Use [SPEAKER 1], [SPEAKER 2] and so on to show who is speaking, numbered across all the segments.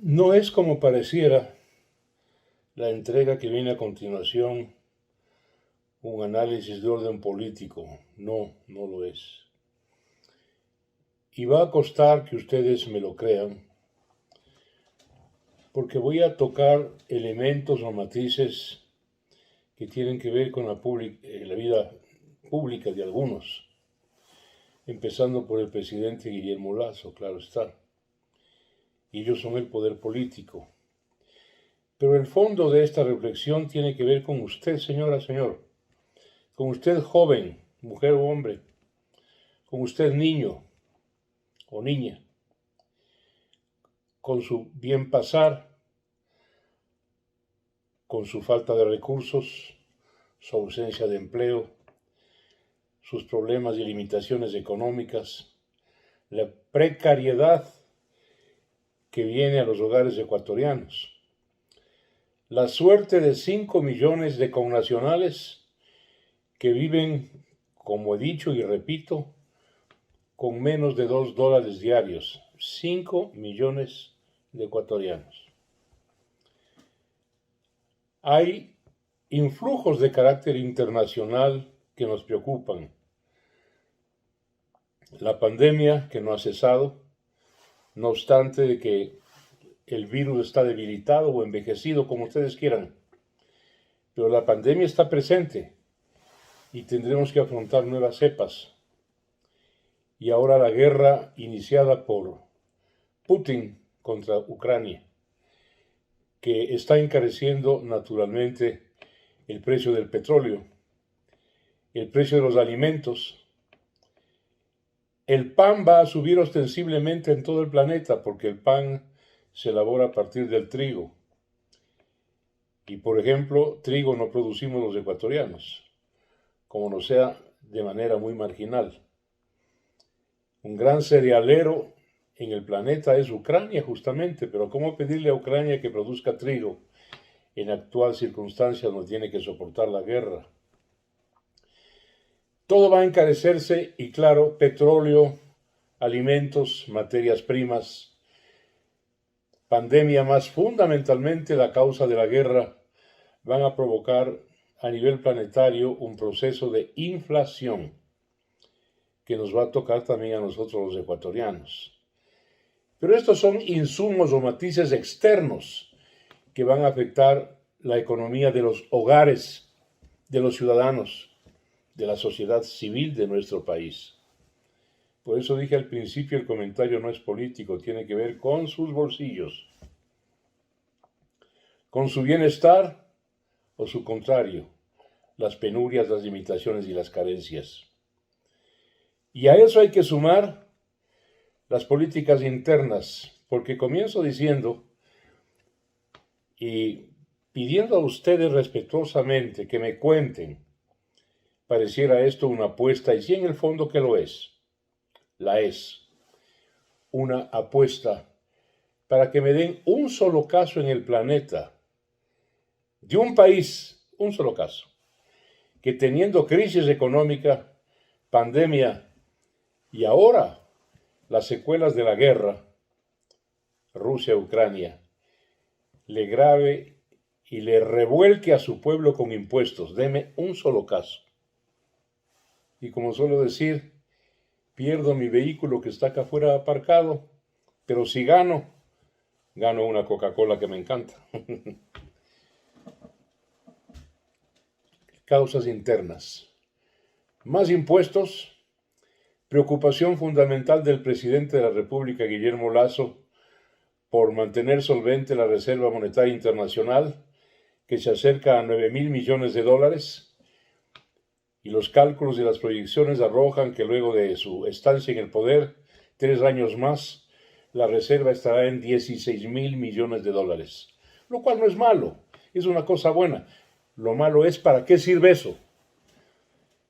[SPEAKER 1] No es como pareciera la entrega que viene a continuación un análisis de orden político. No, no lo es. Y va a costar que ustedes me lo crean, porque voy a tocar elementos o matices que tienen que ver con la vida pública de algunos, empezando por el presidente Guillermo Lasso, claro está. Y ellos son el poder político. Pero el fondo de esta reflexión tiene que ver con usted, señora, señor, con usted joven, mujer o hombre, con usted niño o niña, con su bien pasar, con su falta de recursos, su ausencia de empleo, sus problemas y limitaciones económicas, la precariedad que viene a los hogares ecuatorianos, la suerte de 5 millones de connacionales que viven, como he dicho y repito, con menos de $2 diarios. 5 millones de ecuatorianos. Hay influjos de carácter internacional que nos preocupan. La pandemia que no ha cesado, no obstante de que el virus está debilitado o envejecido, como ustedes quieran. Pero la pandemia está presente y tendremos que afrontar nuevas cepas. Y ahora la guerra iniciada por Putin contra Ucrania, que está encareciendo naturalmente el precio del petróleo, el precio de los alimentos. El pan va a subir ostensiblemente en todo el planeta porque el pan se elabora a partir del trigo. Y por ejemplo, trigo no producimos los ecuatorianos, como no sea de manera muy marginal. Un gran cerealero en el planeta es Ucrania justamente, pero ¿cómo pedirle a Ucrania que produzca trigo? En actual circunstancias no tiene que soportar la guerra. Todo va a encarecerse y claro, petróleo, alimentos, materias primas, pandemia más fundamentalmente la causa de la guerra, van a provocar a nivel planetario un proceso de inflación que nos va a tocar también a nosotros los ecuatorianos. Pero estos son insumos o matices externos que van a afectar la economía de los hogares, de los ciudadanos, de la sociedad civil de nuestro país. Por eso dije al principio, el comentario no es político, tiene que ver con sus bolsillos, con su bienestar o su contrario, las penurias, las limitaciones y las carencias. Y a eso hay que sumar las políticas internas, porque comienzo diciendo y pidiendo a ustedes respetuosamente que me cuenten, pareciera esto una apuesta, y sí en el fondo que lo es, la es, una apuesta para que me den un solo caso en el planeta, de un país, un solo caso, que teniendo crisis económica, pandemia y ahora las secuelas de la guerra, Rusia-Ucrania, le grave y le revuelque a su pueblo con impuestos. Deme un solo caso. Y como suelo decir, pierdo mi vehículo que está acá afuera aparcado, pero si gano, gano una Coca-Cola que me encanta. Causas internas. Más impuestos, preocupación fundamental del presidente de la República, Guillermo Lasso, por mantener solvente la Reserva Monetaria Internacional, que se acerca a 9.000 millones de dólares, y los cálculos y las proyecciones arrojan que luego de su estancia en el poder, 3 años más, la reserva estará en 16.000 millones de dólares, lo cual no es malo, es una cosa buena. Lo malo es ¿para qué sirve eso?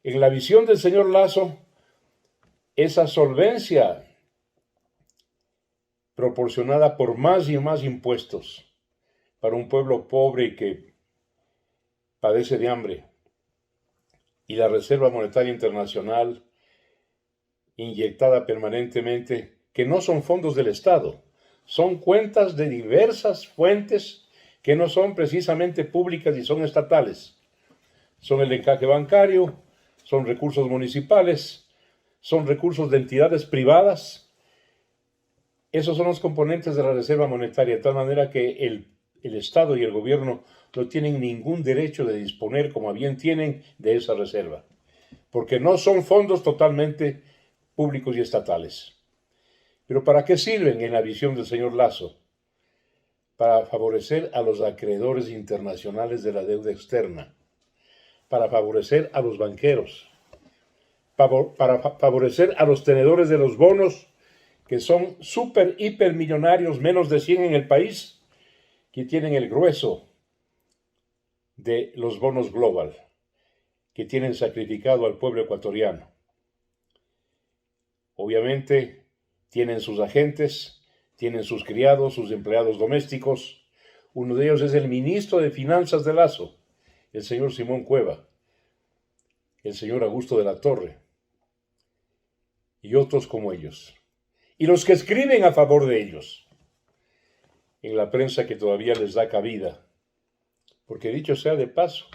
[SPEAKER 1] En la visión del señor Lasso, esa solvencia proporcionada por más y más impuestos para un pueblo pobre y que padece de hambre, y la Reserva Monetaria Internacional inyectada permanentemente, que no son fondos del Estado, son cuentas de diversas fuentes que no son precisamente públicas y son estatales. Son el encaje bancario, son recursos municipales, son recursos de entidades privadas. Esos son los componentes de la Reserva Monetaria, de tal manera que el Estado y el gobierno no tienen ningún derecho de disponer, como a bien tienen, de esa reserva, porque no son fondos totalmente públicos y estatales. Pero ¿para qué sirven en la visión del señor Lasso? Para favorecer a los acreedores internacionales de la deuda externa, para favorecer a los banqueros, para favorecer a los tenedores de los bonos, que son súper, hipermillonarios, menos de 100 en el país, que tienen el grueso de los bonos global, que tienen sacrificado al pueblo ecuatoriano. Obviamente, tienen sus agentes, tienen sus criados, sus empleados domésticos. Uno de ellos es el ministro de Finanzas de Lasso, el señor Simón Cueva, el señor Augusto de la Torre, y otros como ellos. Y los que escriben a favor de ellos, en la prensa que todavía les da cabida. Porque dicho sea de paso,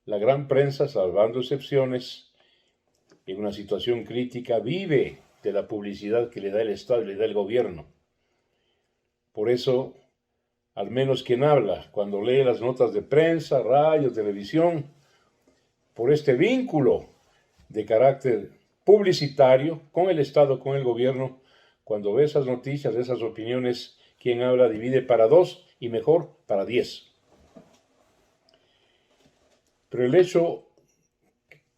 [SPEAKER 1] la gran prensa, salvando excepciones, en una situación crítica, vive de la publicidad que le da el Estado y le da el gobierno. Por eso, al menos quien habla, cuando lee las notas de prensa, radio, televisión, por este vínculo de carácter publicitario con el Estado, con el gobierno, cuando ve esas noticias, esas opiniones, quien habla divide para 2 y mejor para 10. Pero el hecho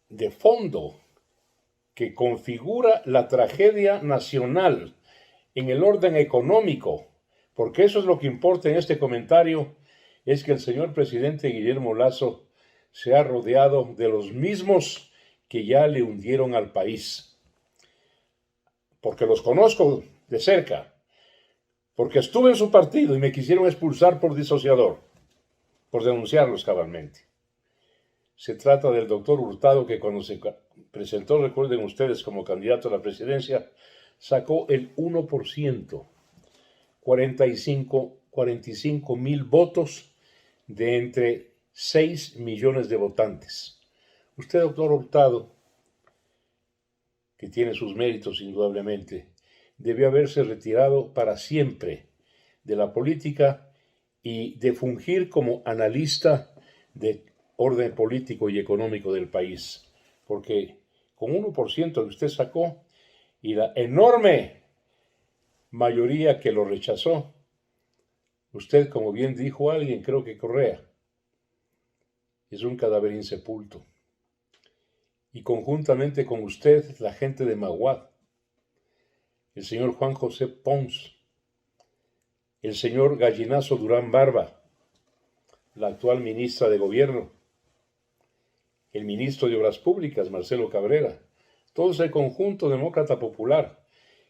[SPEAKER 1] de fondo que configura la tragedia nacional en el orden económico, porque eso es lo que importa en este comentario, es que el señor presidente Guillermo Lasso se ha rodeado de los mismos que ya le hundieron al país. Porque los conozco de cerca, porque estuve en su partido y me quisieron expulsar por disociador, por denunciarlos cabalmente. Se trata del doctor Hurtado, que cuando se presentó, recuerden ustedes, como candidato a la presidencia, sacó el 1%, 45,000 votos de entre 6 millones de votantes. Usted, doctor Hurtado, que tiene sus méritos indudablemente, debió haberse retirado para siempre de la política y de fungir como analista de orden político y económico del país, porque con 1% que usted sacó y la enorme mayoría que lo rechazó, usted, como bien dijo alguien, creo que Correa, es un cadáver insepulto. Y conjuntamente con usted, la gente de Maguad, el señor Juan José Pons, el señor Gallinazo Durán Barba, la actual ministra de Gobierno, el ministro de Obras Públicas, Marcelo Cabrera, todo ese conjunto demócrata popular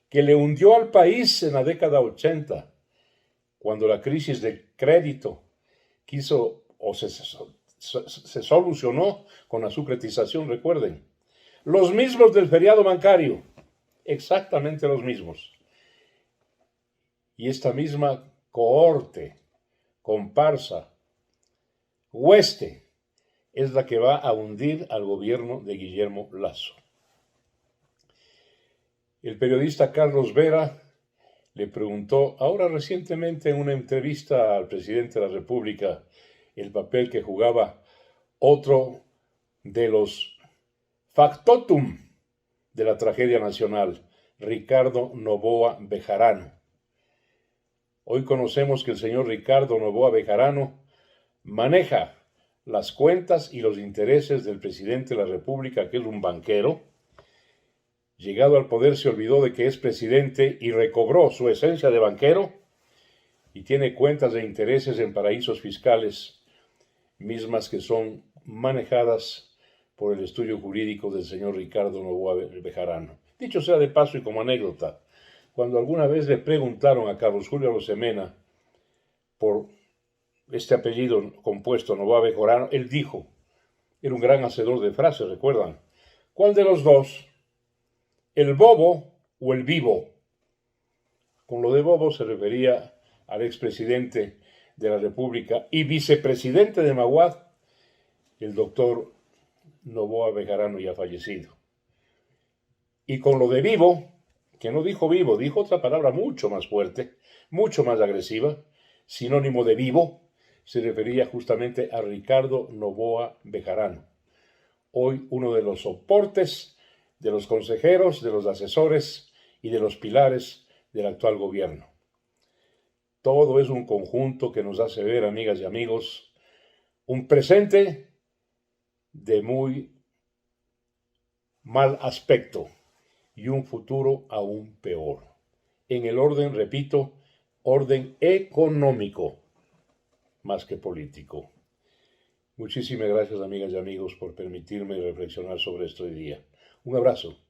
[SPEAKER 1] que le hundió al país en la década 80, cuando la crisis de crédito quiso o se solucionó con la sucretización, recuerden. Los mismos del feriado bancario, exactamente los mismos. Y esta misma cohorte, comparsa, hueste, es la que va a hundir al gobierno de Guillermo Lasso. El periodista Carlos Vera le preguntó ahora recientemente en una entrevista al presidente de la República el papel que jugaba otro de los factotum de la tragedia nacional, Ricardo Noboa Bejarano. Hoy conocemos que el señor Ricardo Noboa Bejarano maneja las cuentas y los intereses del presidente de la República, que es un banquero. Llegado al poder se olvidó de que es presidente y recobró su esencia de banquero y tiene cuentas de intereses en paraísos fiscales, mismas que son manejadas por el estudio jurídico del señor Ricardo Noboa Bejarano. Dicho sea de paso y como anécdota, cuando alguna vez le preguntaron a Carlos Julio Arosemena por este apellido compuesto Noboa Bejarano, él dijo, era un gran hacedor de frases, ¿recuerdan? ¿Cuál de los dos? ¿El bobo o el vivo? Con lo de bobo se refería al expresidente de la República y vicepresidente de Maguad, el doctor Noboa Bejarano, ya fallecido. Y con lo de vivo, que no dijo vivo, dijo otra palabra mucho más fuerte, mucho más agresiva, sinónimo de vivo, se refería justamente a Ricardo Noboa Bejarano, hoy uno de los soportes, de los consejeros, de los asesores y de los pilares del actual gobierno. Todo es un conjunto que nos hace ver, amigas y amigos, un presente de muy mal aspecto y un futuro aún peor. En el orden, repito, orden económico más que político. Muchísimas gracias, amigas y amigos, por permitirme reflexionar sobre esto hoy día. Un abrazo.